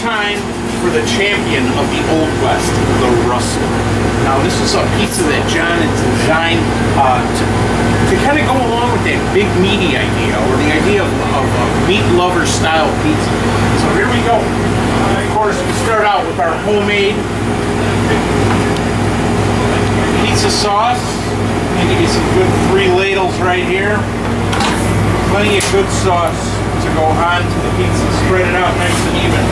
time for the champion of the Old West, the Rustler. Now this is a pizza that John has designed to kind of go along with that big meaty idea, or the idea of a meat lover style pizza. So here we go. Of course, we start out with our homemade pizza sauce. I'll give you some good 3 ladles right here. Plenty of good sauce to go onto the pizza. Spread it out nice and even.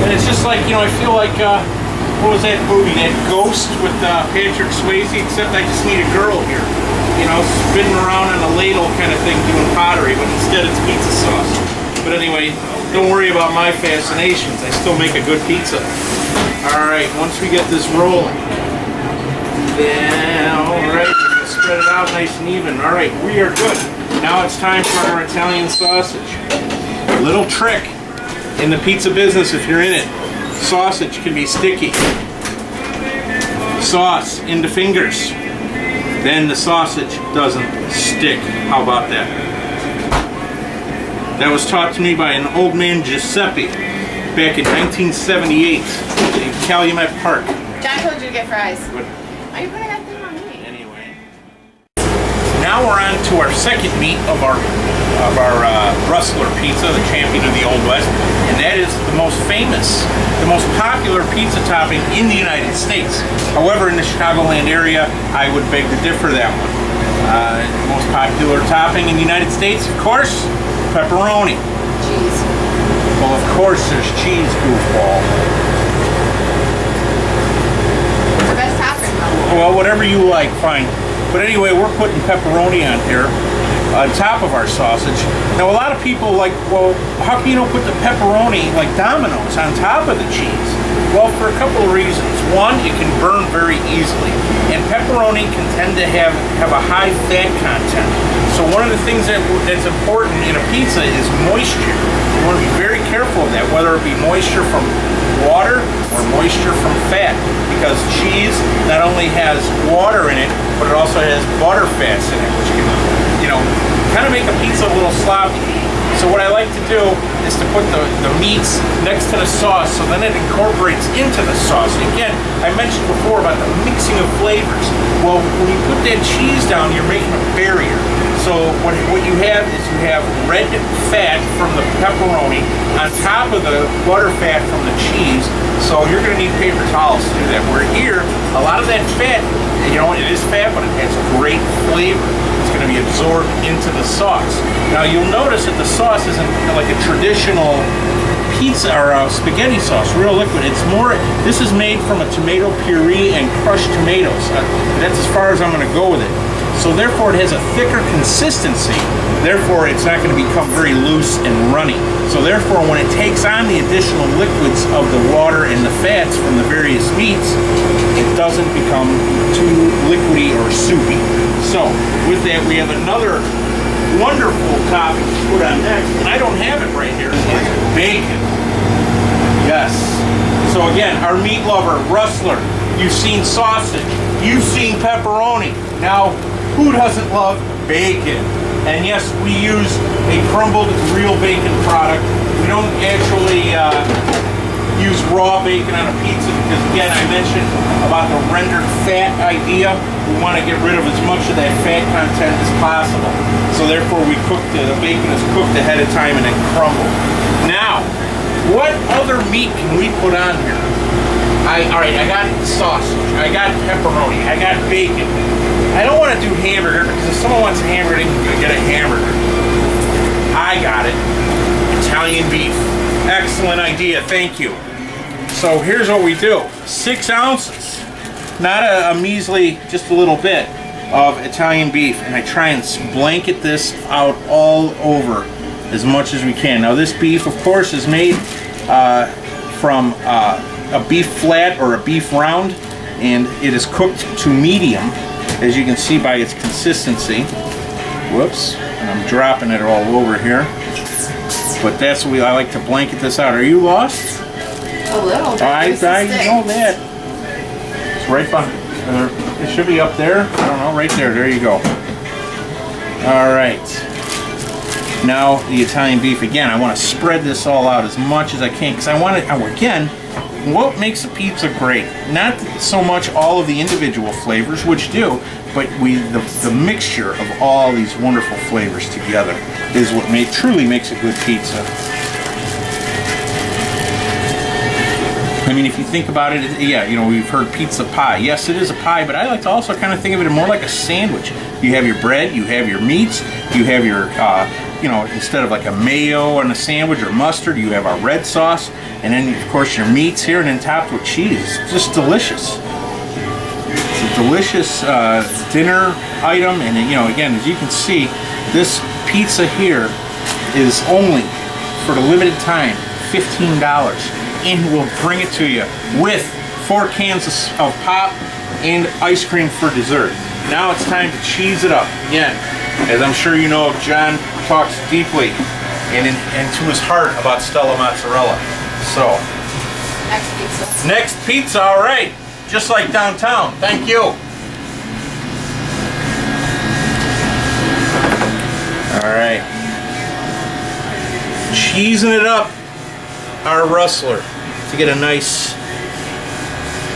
And it's just like, you know, I feel like, what was that movie? That Ghost with Patrick Swayze, except I just need a girl here. You know, spinning around on a ladle kind of thing doing pottery, but instead it's pizza sauce. But anyway, don't worry about my fascinations. I still make a good pizza. Alright, once we get this rolling. Then, alright, spread it out nice and even. Alright, we are good. Now it's time for our Italian sausage. Little trick in the pizza business if you're in it. Sausage can be sticky. Sauce into fingers. Then the sausage doesn't stick. How about that? That was taught to me by an old man, Giuseppe, back in 1978 in Calumet Park. John told you to get fries. But Are you putting that thing on me? anyway. Now we're on to our second meat of our Rustler pizza, the champion of the Old West, and that is the most famous, the most popular pizza topping in the United States. However, in the Chicagoland area, I would beg to differ that one. The most popular topping in the United States, of course, pepperoni. Cheese. Well, of course, there's cheese, goofball. What's the best topping though? Well, whatever you like, fine. But anyway, we're putting pepperoni on here, on top of our sausage. Now, a lot of people like, well, how can you don't put the pepperoni like Domino's on top of the cheese? Well, for a couple of reasons. One, it can burn very easily, and pepperoni can tend to have a high fat content. So one of the things that's important in a pizza is moisture. You want to be very careful of that, whether it be moisture from water or moisture from fat, because cheese not only has water in it, but it also has butter fats in it, which can, you know, kind of make a pizza a little sloppy. So what I like to do is to put the meats next to the sauce, so then it incorporates into the sauce. Again, I mentioned before about the mixing of flavors. Well, when you put that cheese down, you're making a barrier. So what you have is you have red fat from the pepperoni on top of the butter fat from the cheese. So you're going to need paper towels to do that. Where here, a lot of that fat, you know, it is fat, but it has great flavor. It's going to be absorbed into the sauce. Now you'll notice that the sauce isn't like a traditional pizza or spaghetti sauce, real liquid. It's more, this is made from a tomato puree and crushed tomatoes. That's as far as I'm going to go with it. So therefore it has a thicker consistency. Therefore it's not going to become very loose and runny. So therefore when it takes on the additional liquids of the water and the fats from the various meats, it doesn't become too liquidy or soupy. So with that we have another wonderful topping to put on next, and I don't have it right here. It's bacon. Yes. So again, our meat lover, Rustler, you've seen sausage, you've seen pepperoni. Now, who doesn't love bacon? And yes, we use a crumbled real bacon product. We don't actually use raw bacon on a pizza because, again, I mentioned about the rendered fat idea. We want to get rid of as much of that fat content as possible. So therefore, we cook the bacon is cooked ahead of time and then crumbled. Now, what other meat can we put on here? All right, I got sausage, I got pepperoni, I got bacon. I don't want to do hamburger because if someone wants a hamburger, they can get a hamburger. I got it. Italian beef. Excellent idea, thank you. So here's what we do. 6 ounces, not a measly, just a little bit of Italian beef. And I try and blanket this out all over as much as we can. Now this beef, of course, is made from a beef flat or a beef round, and it is cooked to medium, as you can see by its consistency. Whoops, and I'm dropping it all over here. But that's what I like to blanket this out. Are you lost? A little. I know that. It's right behind. It should be up there. I don't know, right there. There you go. All right. Now the Italian beef. Again, I want to spread this all out as much as I can because I want it. Again, what makes a pizza great? Not so much all of the individual flavors, which do, but the mixture of all these wonderful flavors together is what truly makes a good pizza. I mean, if you think about it, yeah, you know, we've heard pizza pie. Yes, it is a pie, but I like to also kind of think of it more like a sandwich. You have your bread, you have your meats, you have your, you know, instead of like a mayo on a sandwich or mustard, you have our red sauce, and then, of course, your meats here, and then topped with cheese. It's just delicious. It's a delicious dinner item, and, you know, again, as you can see, this pizza here is only, for the limited time, $15. And we'll bring it to you with 4 cans of pop and ice cream for dessert. Now it's time to cheese it up. Again, as I'm sure you know, John talks deeply and to his heart about Stella Mozzarella. So, Next pizza. next pizza, all right. Just like downtown. Thank you. All right. Cheesing it up. Our Rustler to get a nice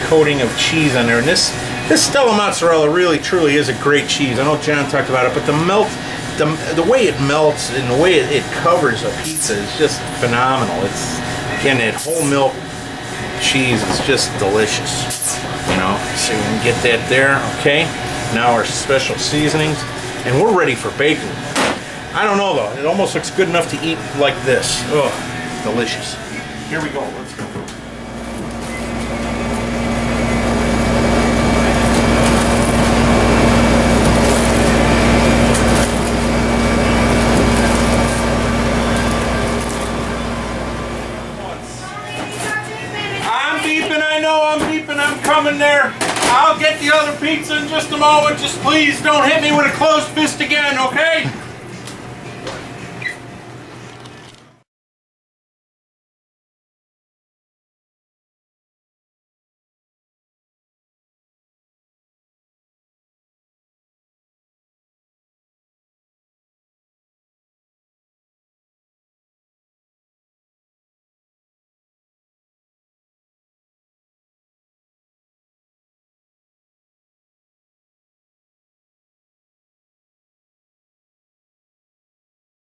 coating of cheese on there, and this Stella Mozzarella really truly is a great cheese. I know John talked about it, but the way it melts and the way it covers a pizza is just phenomenal. It's, again, that whole milk cheese is just delicious. You know, so we can get that there. Okay, now our special seasonings, and we're ready for bacon. I don't know though, it almost looks good enough to eat like this. Oh, delicious. Here we go, let's go. I'm beeping, I know I'm beeping, I'm coming there. I'll get the other pizza in just a moment. Just please don't hit me with a closed fist again, okay?